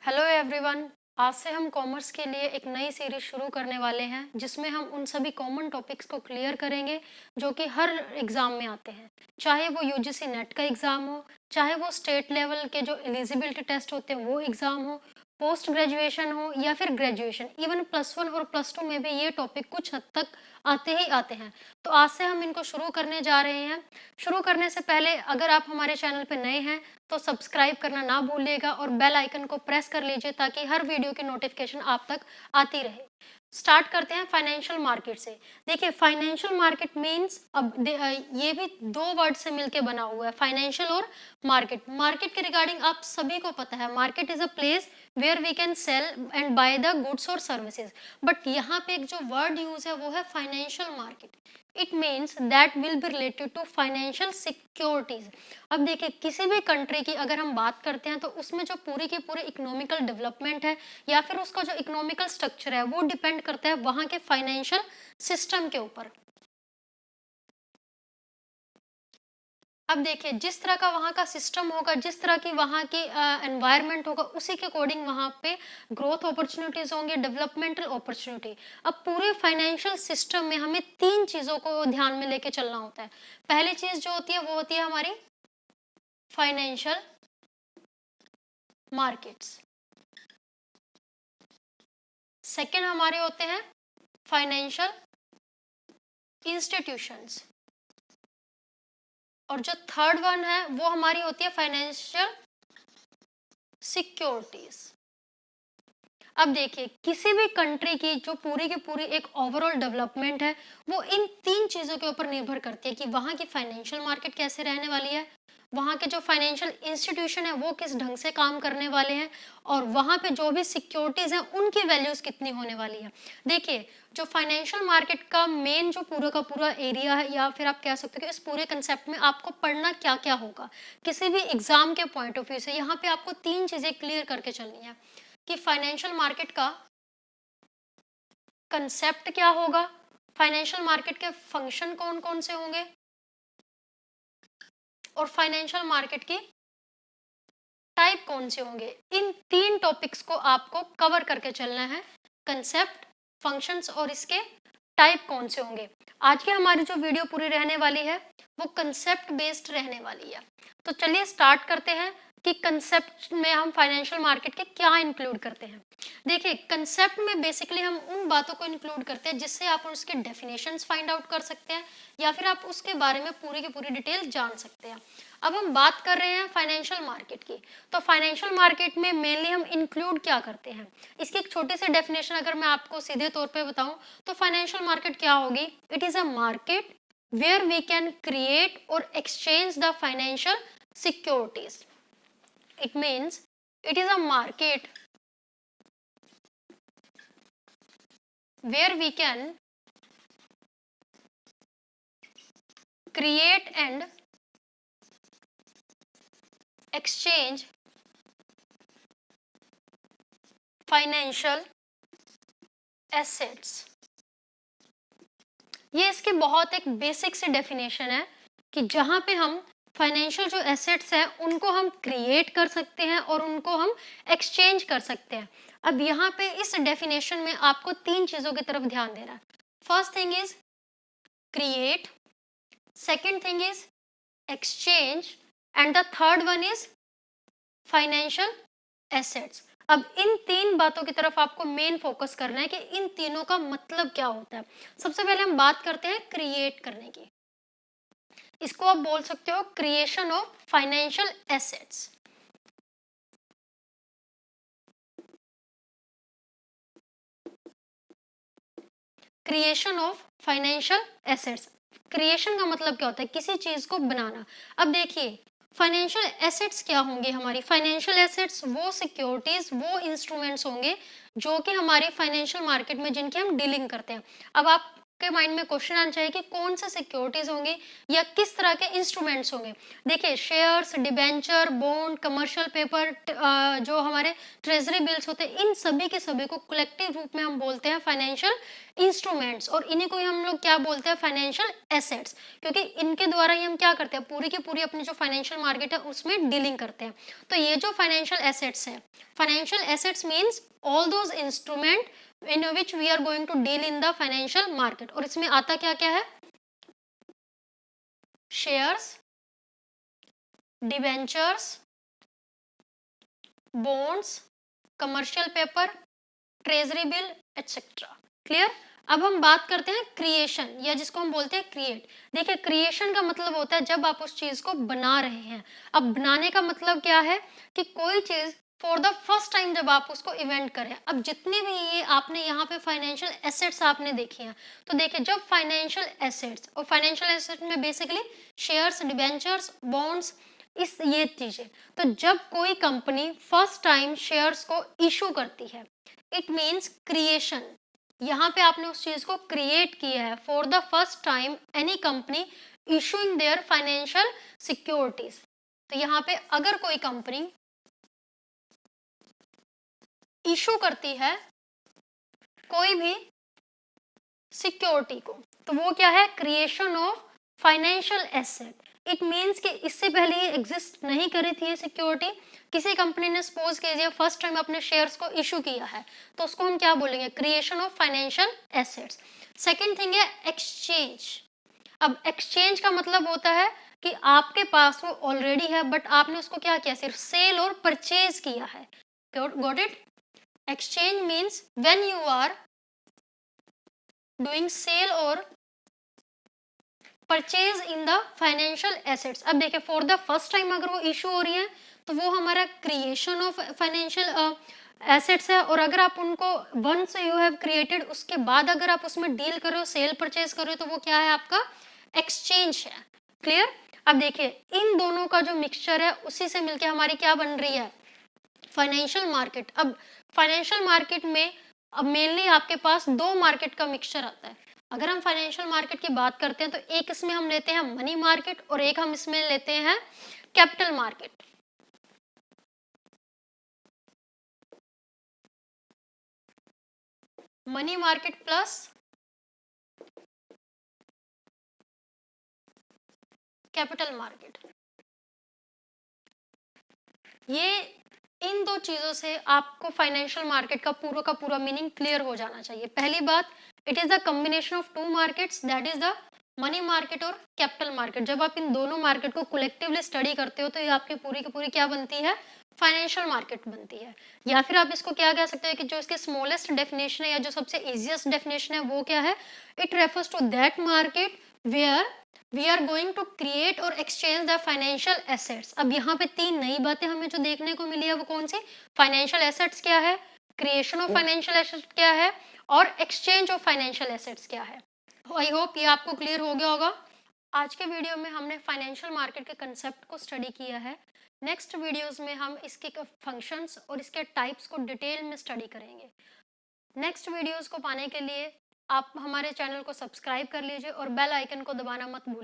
Hello everyone. आज से हम कॉमर्स के लिए एक नई सीरीज शुरू करने वाले हैं जिसमें हम उन सभी कॉमन टॉपिक्स को क्लियर करेंगे जो कि हर एग्जाम में आते हैं, चाहे वो यूजीसी नेट का एग्जाम हो, चाहे वो स्टेट लेवल के जो एलिजिबिलिटी टेस्ट होते हैं वो एग्जाम हो, पोस्ट ग्रेजुएशन हो या फिर ग्रेजुएशन, इवन +1 और +2 में भी ये टॉपिक कुछ हद तक आते ही आते हैं। तो आज से हम इनको शुरू करने जा रहे हैं। शुरू करने से पहले अगर आप हमारे चैनल पर नए हैं तो सब्सक्राइब करना ना भूलिएगा और बेल आइकन को प्रेस कर लीजिए ताकि हर वीडियो की नोटिफिकेशन आप तक आती रहे। स्टार्ट करते हैं फाइनेंशियल मार्केट से। देखिए फाइनेंशियल मार्केट मींस ये भी दो वर्ड से मिलके बना हुआ है, फाइनेंशियल और मार्केट। मार्केट के रिगार्डिंग आप सभी को पता है, market is a place where we can sell and buy the goods और सर्विसेज। बट यहाँ पे एक जो वर्ड यूज है वो है financial market. It means that will be related to financial securities. अब देखिए किसी भी कंट्री की अगर हम बात करते हैं तो उसमें जो पूरी की पूरी इकोनॉमिकल डेवलपमेंट है या फिर उसका जो इकोनॉमिकल स्ट्रक्चर है वो डिपेंड करता है वहां के फाइनेंशियल सिस्टम के ऊपर। अब देखिए जिस तरह का वहाँ का सिस्टम होगा, जिस तरह की वहाँ की एनवायरनमेंट होगा, उसी के अकॉर्डिंग वहाँ पे ग्रोथ अपॉर्चुनिटीज होंगे, डेवलपमेंटल अपॉर्चुनिटी। अब पूरे फाइनेंशियल सिस्टम में हमें तीन चीजों को ध्यान में लेके चलना होता है। पहली चीज जो होती है वो होती है हमारी फाइनेंशियल मार्केट्स। सेकंड हमारे होते हैं फाइनेंशियल इंस्टीट्यूशंस। और जो थर्ड वन है वो हमारी होती है फाइनेंशियल सिक्योरिटीज। अब देखिए किसी भी कंट्री की जो पूरी की पूरी एक ओवरऑल डेवलपमेंट है वो इन तीन चीजों के ऊपर निर्भर करती है कि वहां की फाइनेंशियल मार्केट कैसे रहने वाली है, वहां के जो फाइनेंशियल इंस्टीट्यूशन है वो किस ढंग से काम करने वाले हैं, और वहां पे जो भी सिक्योरिटीज हैं उनकी वैल्यूज कितनी होने वाली है। देखिए जो फाइनेंशियल मार्केट का मेन जो पूरा का पूरा एरिया है, या फिर आप कह सकते हो कि इस पूरे कंसेप्ट में आपको पढ़ना क्या क्या होगा किसी भी एग्जाम के पॉइंट ऑफ व्यू से, यहाँ पे आपको तीन चीजें क्लियर करके चलनी है कि फाइनेंशियल मार्केट का कंसेप्ट क्या होगा, फाइनेंशियल मार्केट के फंक्शन कौन कौन से होंगे, और फाइनेंशियल मार्केट की टाइप कौन से होंगे। इन तीन टॉपिक्स को आपको कवर करके चलना है, कंसेप्ट, फंक्शंस और इसके टाइप कौन से होंगे। आज की हमारी जो वीडियो पूरी रहने वाली है वो कंसेप्ट बेस्ड रहने वाली है। तो चलिए स्टार्ट करते हैं कि कंसेप्ट में हम फाइनेंशियल मार्केट के क्या इंक्लूड करते हैं। देखिए कंसेप्ट में बेसिकली हम उन बातों को इंक्लूड करते हैं जिससे आप उसके डेफिनेशंस फाइंड आउट कर सकते हैं या फिर आप उसके बारे में पूरी की पूरी डिटेल जान सकते हैं। अब हम बात कर रहे हैं फाइनेंशियल मार्केट की, तो फाइनेंशियल मार्केट में मेनली हम इंक्लूड क्या करते हैं, इसकी एक छोटी सी डेफिनेशन अगर मैं आपको सीधे तौर पे बताऊं तो फाइनेंशियल मार्केट क्या होगी। It is a market where we can create और exchange the financial securities. It means it is a market where we can create and exchange financial assets। ये इसकी बहुत एक बेसिक सी डेफिनेशन है कि जहां पे हम फाइनेंशियल जो एसेट्स हैं उनको हम क्रिएट कर सकते हैं और उनको हम एक्सचेंज कर सकते हैं। अब यहाँ पे इस डेफिनेशन में आपको तीन चीजों की तरफ ध्यान देना है। First thing is create, second thing is exchange and the third one is financial assets. अब इन तीन बातों की तरफ आपको मेन फोकस करना है कि इन तीनों का मतलब क्या होता है। सबसे पहले हम बात करते हैं क्रिएट करने की। इसको आप बोल सकते हो creation of financial assets. Creation of financial assets, creation का मतलब क्या होता है, किसी चीज को बनाना। अब देखिए फाइनेंशियल एसेट्स क्या होंगे, हमारी फाइनेंशियल एसेट्स वो सिक्योरिटीज, वो इंस्ट्रूमेंट्स होंगे जो कि हमारी फाइनेंशियल मार्केट में जिनकी हम डीलिंग करते हैं। अब आप के माइंड में क्वेश्चन आना चाहिए कि कौन से सिक्योरिटीज होंगी या किस तरह के इंस्ट्रूमेंट्स होंगे। देखिए, shares, debenture, bond, commercial paper, जो हमारे ट्रेजरी बिल्स होते हैं, इन सभी के सभी को कलेक्टिव रूप में हम बोलते हैं फाइनेंशियल इंस्ट्रूमेंट्स, और इन्हीं को ही हम लोग क्या बोलते हैं, फाइनेंशियल एसेट्स, क्योंकि इनके द्वारा ही हम क्या करते हैं, पूरी की पूरी अपनी जो फाइनेंशियल मार्केट है उसमें डीलिंग करते हैं। तो ये जो फाइनेंशियल एसेट्स है, financial assets means all those instrument in which we are going to deal in the financial market। और इसमें आता क्या क्या है, shares, debentures, bonds, commercial paper, treasury bill, etcetera. Clear. अब हम बात करते हैं क्रिएशन, या जिसको हम बोलते हैं क्रिएट। देखिए, क्रिएशन का मतलब होता है जब आप उस चीज को बना रहे हैं। अब बनाने का मतलब क्या है कि कोई चीज फॉर द फर्स्ट टाइम जब आप उसको इवेंट करें। अब जितने भी ये आपने यहाँ पे फाइनेंशियल एसेट्स आपने देखी हैं, तो देखिए जब फाइनेंशियल एसेट्स, और फाइनेंशियल एसेट में बेसिकली शेयर्स, डिबेंचर्स, बॉन्ड्स, इस ये चीजें। तो जब कोई कंपनी फर्स्ट टाइम शेयर्स को इशू करती है, इट मीन्स क्रिएशन। यहाँ पे आपने उस चीज को क्रिएट किया है। For the first time any company issuing there financial securities. तो यहाँ पे अगर कोई कंपनी इशू करती है कोई भी सिक्योरिटी को, तो वो क्या है, creation of financial asset. It means कि इससे पहले ये एग्जिस्ट नहीं करी थी ये सिक्योरिटी। किसी कंपनी ने सपोज कीजिए फर्स्ट टाइम अपने शेयर्स को इशू किया है, तो उसको हम क्या बोलेंगे, creation of financial assets. Second thing है एक्सचेंज। अब एक्सचेंज का मतलब होता है कि आपके पास वो ऑलरेडी है, बट आपने उसको क्या किया, सिर्फ सेल और परचेज किया है। Got it. Exchange means when you are doing sale or purchase in the financial assets। अब देखिए, for the first time अगर वो issue हो रही है तो वो हमारा creation of financial assets है। और अगर आप उनको once you have created, उसके बाद अगर आप उसमें डील कर रहे हो, सेल परचेज कर रहे हो, तो वो क्या है, आपका एक्सचेंज है। क्लियर। अब देखिए, इन दोनों का जो मिक्सचर है उसी से मिलके हमारी क्या बन रही है, फाइनेंशियल मार्केट। अब फाइनेंशियल मार्केट में अब मेनली आपके पास दो मार्केट का मिक्सचर आता है। अगर हम फाइनेंशियल मार्केट की बात करते हैं तो एक इसमें हम लेते हैं मनी मार्केट, और एक हम इसमें लेते हैं capital market. Money market plus capital market. ये इन दो चीजों से आपको फाइनेंशियल मार्केट का पूरा मीनिंग क्लियर हो जाना चाहिए। पहली बात, it is the combination of two markets, that is the money market और कैपिटल मार्केट। जब आप इन दोनों मार्केट को कलेक्टिवली स्टडी करते हो तो ये आपकी पूरी की पूरी क्या बनती है, फाइनेंशियल मार्केट बनती है। या फिर आप इसको क्या कह सकते हो कि जो इसकी स्मॉलेस्ट डेफिनेशन है या जो सबसे इजिएस्ट डेफिनेशन है वो क्या है, it refers to that market where we are going to create और एक्सचेंज द फाइनेंशियल एसेट्स। अब यहाँ पे तीन नई बातें हमें जो देखने को मिली है वो कौन सी, फाइनेंशियल एसेट्स क्या है, क्रिएशन ऑफ फाइनेंशियल एसेट्स क्या है, और एक्सचेंज ऑफ फाइनेंशियल एसेट्स क्या है। आई होप ये आपको क्लियर हो गया होगा। आज के वीडियो में हमने फाइनेंशियल मार्केट के कंसेप्ट को स्टडी किया है। नेक्स्ट वीडियोस में हम इसके फंक्शंस और इसके टाइप्स को डिटेल में स्टडी करेंगे। नेक्स्ट वीडियोस को पाने के लिए आप हमारे चैनल को सब्सक्राइब कर लीजिए और बेल आइकन को दबाना मत भूलिए।